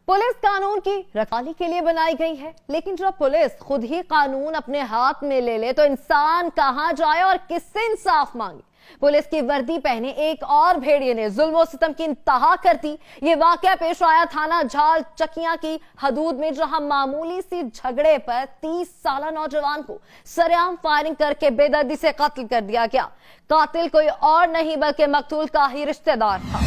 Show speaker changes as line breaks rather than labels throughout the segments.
Police कानून की रखवाली के लिए बनाई गई है, लेकिन जब पुलिस खुद ही कानून अपने हाथ में ले ले तो इंसान कहां जाए और किससे इंसाफ मांगे। पुलिस की वर्दी पहने एक और भेड़िए ने जुल्म और सितम की इंतहा कर दी। ये वाकया पेश आया थाना झाल चकिया की हदूद में, जहां मामूली सी झगड़े पर 30 साल नौजवान को सरेआम फायरिंग करके बेदर्दी से कत्ल कर दिया गया। कातिल कोई और नहीं बल्कि मकतूल का ही रिश्तेदार था।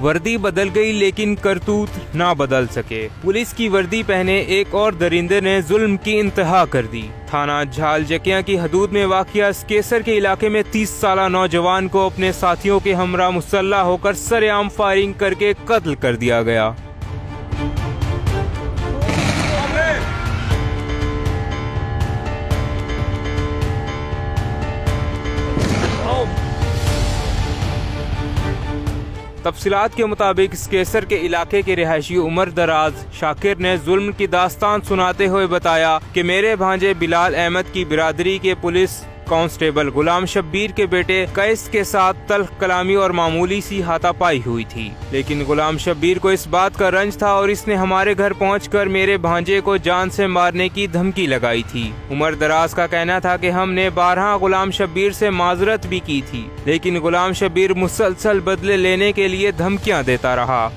वर्दी बदल गई लेकिन करतूत ना बदल सके। पुलिस की वर्दी पहने एक और दरिंदे ने जुल्म की इंतहा कर दी। थाना झाल जकिया की हदूद में वाक़िया केसर के इलाके में 30 साल नौजवान को अपने साथियों के हमरा मुसल्ला होकर सरेआम फायरिंग करके कत्ल कर दिया गया। तफसीलात के मुताबिक इस केसर के इलाके के रिहायशी उमर दराज शाकिर ने जुल्म की दास्तान सुनाते हुए बताया कि मेरे भांजे बिलाल अहमद की बिरादरी के पुलिस कांस्टेबल गुलाम शब्बीर के बेटे कैस के साथ तल्ख कलामी और मामूली सी हाथापाई हुई थी, लेकिन गुलाम शब्बीर को इस बात का रंज था और इसने हमारे घर पहुंचकर मेरे भांजे को जान से मारने की धमकी लगाई थी। उमर दराज का कहना था कि हमने 12 गुलाम शब्बीर से माजरत भी की थी, लेकिन गुलाम शब्बीर मुसलसल बदले लेने के लिए धमकियां देता रहा।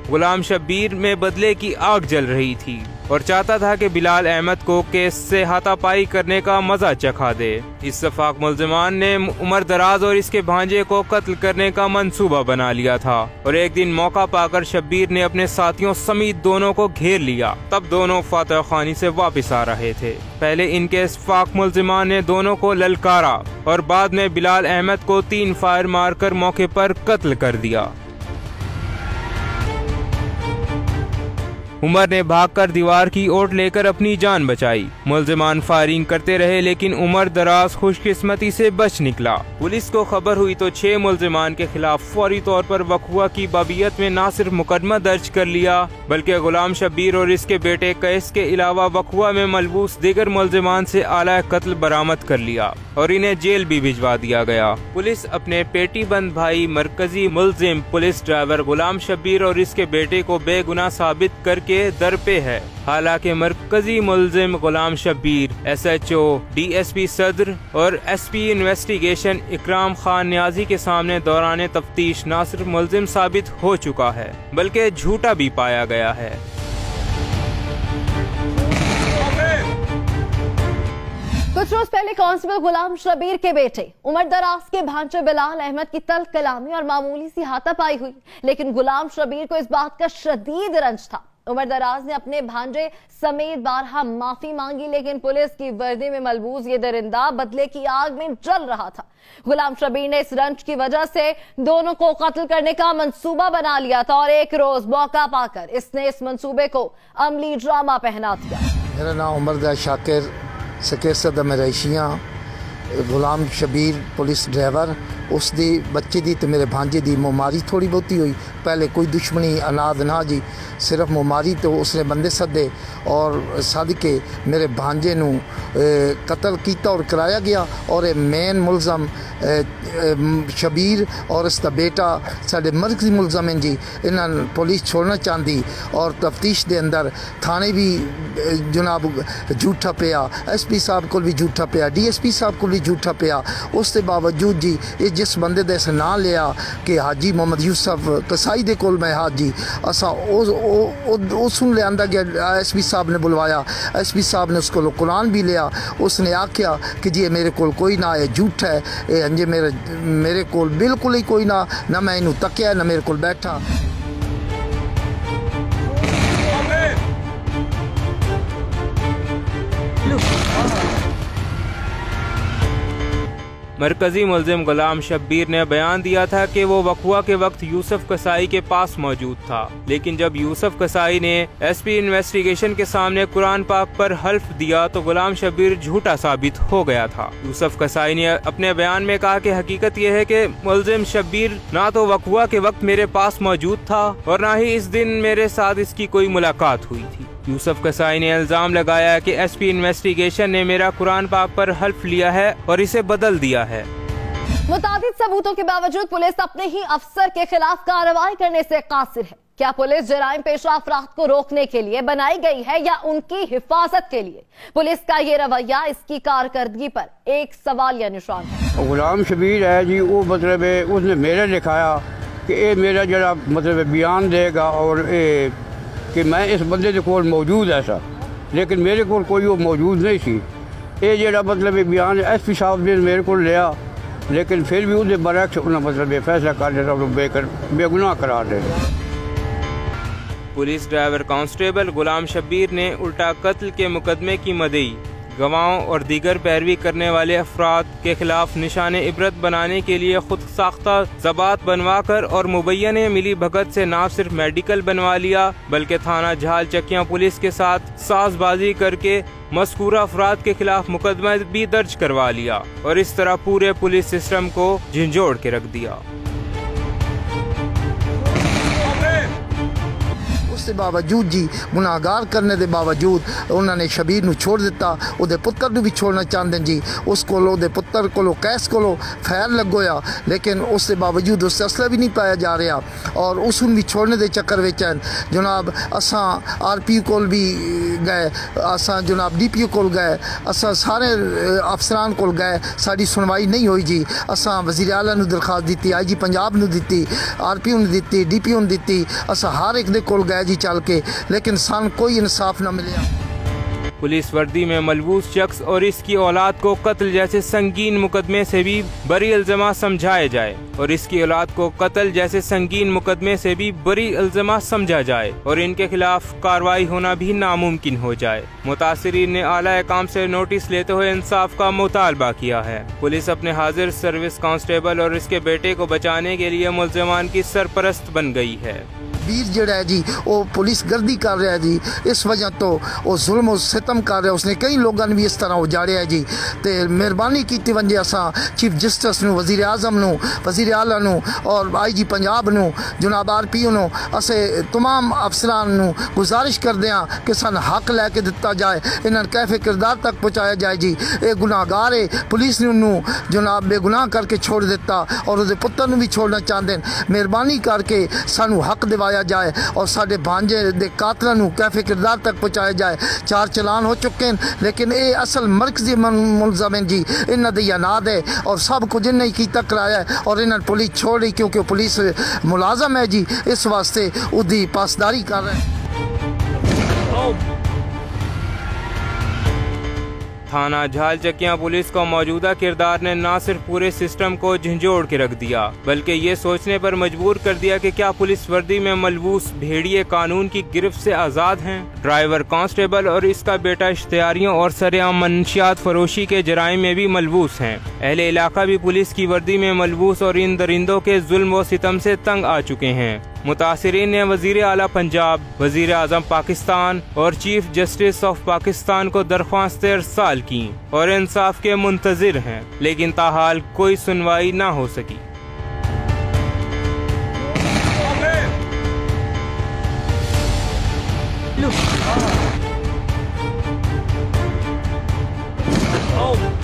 गुलाम शब्बीर में बदले की आग जल रही थी और चाहता था कि बिलाल अहमद को केस से हाथापाई करने का मजा चखा दे। इस सफाक मुल्जिमान ने उमर दराज और इसके भांजे को कत्ल करने का मंसूबा बना लिया था और एक दिन मौका पाकर शब्बीर ने अपने साथियों समेत दोनों को घेर लिया। तब दोनों फातह खानी से वापस आ रहे थे। पहले इनके सफाक मुल्जिमान ने दोनों को ललकारा और बाद में बिलाल अहमद को 3 फायर मारकर मौके पर कत्ल कर दिया। उमर ने भागकर दीवार की ओट लेकर अपनी जान बचाई। मुल्जिमान फायरिंग करते रहे लेकिन उमर दराज खुशकिस्मती से बच निकला। पुलिस को खबर हुई तो 6 मुल्जिमान के खिलाफ फौरी तौर पर वक़ुआ की बाबियत में न सिर्फ मुकदमा दर्ज कर लिया बल्कि गुलाम शब्बीर और इसके बेटे कैस के अलावा वक़ुआ में मलबूस दीगर मुल्जिमान से आला कत्ल बरामद कर लिया और इन्हें जेल भी भिजवा दिया गया। पुलिस अपने पेटीबंद भाई मरकजी मुल्जिम पुलिस ड्राइवर गुलाम शब्बीर और इसके बेटे को बेगुनाह साबित करके दर पे है। हालांकि मरकजी मुल्जिम गुलाम शब्बीर SHO DSP सदर और SP इन्वेस्टिगेशन इकराम खान न्याजी के सामने दौरान तफ्तीश न सिर्फ मुल्जिम साबित हो चुका है बल्कि झूठा भी पाया गया है।
कुछ रोज पहले कांस्टेबल गुलाम शब्बीर के बेटे उमर दराज के भांजे बिलाल अहमद की तल्ख कलामी और मामूली सी हाथापाई हुई, लेकिन गुलाम शब्बीर को इस बात का शदीद रंज था। उमर दराज ने अपने भांजे समेत 12 माफी मांगी, लेकिन पुलिस की वर्दी में मलबूस ये दरिंदा बदले की आग में जल रहा था। गुलाम शब्बीर ने इस रंज की वजह से दोनों को कत्ल करने का मंसूबा बना लिया था और एक रोज मौका पाकर इसने इस मंसूबे को अमली ड्रामा पहना दिया।
मेरा नाम उमर दराज शाकिर सकेसद रहायशियां गुलाम शब्बीर पुलिस ड्राइवर उसकी बच्चे दी ते मेरे भांजे दी मुमारी थोड़ी बहुती हुई। पहले कोई दुश्मनी अनाद ना जी, सिर्फ मुमारी तो उसने बंदे सदे और सद के मेरे भांजे नू कत्ल किया और कराया गया और मेन मुलजम शब्बीर और इसका बेटा साढ़े मरकजी मुलजम हैं जी। इन्होंने पुलिस छोड़ना चाहती और तफ्तीश के अंदर थाने भी जनाब झूठा पिया, SP साहब को भी झूठा पिया, DSP साहब को भी झूठा पिया। उसके बावजूद जी ये जिस बंदे दे नाम लिया कि हाजी मोहम्मद यूसुफ कसाई दे कोल मैं हाजी असा उसनूं लिया गया। SP साहब ने बुलवाया, SP साहब ने उसको कुरान भी लिया। उसने आख्या कि जी मेरे कोल कोई ना है, झूठ है ये, जी मेरे कोल बिल्कुल ही कोई ना मैं इनू तकिया ना मेरे कोल बैठा।
मरकजी मुलजिम गुलाम शब्बीर ने बयान दिया था कि वो वकवा के वक्त यूसुफ कसाई के पास मौजूद था, लेकिन जब यूसुफ कसाई ने एसपी इन्वेस्टिगेशन के सामने कुरान पाक पर हल्फ दिया तो गुलाम शब्बीर झूठा साबित हो गया था। यूसुफ कसाई ने अपने बयान में कहा कि हकीकत यह है कि मुलजिम शब्बीर ना तो वकवा के वक्त मेरे पास मौजूद था और ना ही इस दिन मेरे साथ इसकी कोई मुलाकात हुई थी। यूसुफ कसाई ने इल्जाम लगाया कि एसपी इन्वेस्टिगेशन ने मेरा कुरान पाक पर हल्फ लिया है और इसे बदल दिया है।
मुताबिक सबूतों के बावजूद पुलिस अपने ही अफसर के खिलाफ कार्रवाई करने से कासिर है। क्या पुलिस जराइम पेशा अफराद को रोकने के लिए बनाई गई है या उनकी हिफाजत के लिए? पुलिस का ये रवैया इसकी कारकर्दगी पर एक सवाल या निशान है।
गुलाम शबीर है जी, वो मतलब उसने मेरे लिखाया कि ये मेरा जरा मतलब बयान देगा और कि मैं इस बंदे के कोल मौजूद है सा, लेकिन मेरे को कोई वो मौजूद नहीं सी। ये जरा मतलब बयान एसपी साहब ने मेरे को लिया, लेकिन फिर भी उसके बरक्स उन्हें मतलब फैसला कर दिया बेगुनाह करार दे।
पुलिस ड्राइवर कांस्टेबल गुलाम शब्बीर ने उल्टा कत्ल के मुकदमे की मदई, गवाहों और दीगर पैरवी करने वाले अफराद के खिलाफ निशाने इबरत बनाने के लिए खुद साख्ता ज़बात बनवा कर और मुबैने मिली भगत से न सिर्फ मेडिकल बनवा लिया बल्कि थाना झाल चकिया पुलिस के साथ साजबाजी करके मज़कूरा अफराद के खिलाफ मुकदमा भी दर्ज करवा लिया और इस तरह पूरे पुलिस सिस्टम को झंझोड़ के रख दिया।
उसके बावजूद जी गुनाहगार करने के बावजूद उन्होंने शबीर नूं छोड़ दिता। उहदे पुत्र नूं भी छोड़ना चाहते जी। उस कोलों दे पुत्र कोलों कैस कोलों फैर लगोया, लेकिन उसके बावजूद उससे असला भी नहीं पाया जा रहा और उसनूं भी छोड़ने के चक्कर विच जनाब असां RP कोल भी गए, असां जनाब DPO कोल गए, असां सारे अफसरान कोल गए, साड़ी सुनवाई नहीं हुई जी। असां वज़ीर आला नूं दरखास्त दी, IG पंजाब नूं दी, RPO नूं दी, DPO नूं दी, असां हर एक दे कोल गए जी चल के, लेकिन सान कोई इंसाफ न मिले।
पुलिस वर्दी में मलबूस शख्स और इसकी औलाद को कत्ल जैसे संगीन मुकदमे से भी बरी इल्ज़ाम समझाए जाए और इसकी औलाद को कत्ल जैसे संगीन मुकदमे से भी बरी इल्ज़ाम समझा जाए और इनके खिलाफ कार्रवाई होना भी नामुमकिन हो जाए। मुतासिरीन ने आला काम से नोटिस लेते हुए इंसाफ का मुतालबा किया है। पुलिस अपने हाजिर सर्विस कांस्टेबल और इसके बेटे को बचाने के लिए मुल्ज़िमान की सरपरस्त बन गई है।
वीर जड़ा है जी वो पुलिस गर्दी कर रहा है जी, इस वजह तो वो जुल्म और सितम कर रहा है। उसने कई लोगों ने भी इस तरह उजाड़िया है जी। तो मेहरबानी की वंजे असा चीफ जस्टिस नूं, वज़ीर आज़म नूं, वज़ीर आला नूं और IG पंजाब नूं, जनाब RPO नूं, असे तमाम अफसरान नूं गुजारिश करते हैं कि सन हक लैके दिता जाए, इन्हें कैफे किरदार तक पहुँचाया जाए जी। ये गुनाहगार है, पुलिस नूं जनाब बेगुनाह करके छोड़ दिता और उसके पुत्र नूं भी छोड़ना चाहते हैं। मेहरबानी करके सानू हक दिवाया जाए और साडे भांजे दे कातलां नूं कैफे किरदार तक पहुँचाया जाए। 4 चलान हो चुके हैं, लेकिन ये असल मरकजी मुलज़म हैं जी। इन्हां दी अनाद है और सब कुछ इन्हें कीता कराया है और इन्हें पुलिस छोड़ रही क्योंकि पुलिस मुलाजम है जी, इस वास्ते उसकी पासदारी कर रहे हैं।
थाना झाल चकिया पुलिस को मौजूदा किरदार ने न सिर्फ पूरे सिस्टम को झंझोड़ के रख दिया बल्कि ये सोचने पर मजबूर कर दिया कि क्या पुलिस वर्दी में मलबूस भेड़िए कानून की गिरफ्त से आज़ाद हैं। ड्राइवर कांस्टेबल और इसका बेटा इश्तिहारियों और सरेआम मनशियात फरोशी के जराइम में भी मलबूस हैं। अहले इलाका भी पुलिस की वर्दी में मलबूस और इन दरिंदों के जुल्म व सितम से तंग आ चुके हैं। मुतासिरीन ने वज़ीर आला पंजाब, वज़ीर आज़म पाकिस्तान और चीफ जस्टिस ऑफ पाकिस्तान को दरख्वास्तें इरसाल की और इंसाफ के मुंतज़िर हैं, लेकिन ताहाल कोई सुनवाई ना हो सकी।
Oh!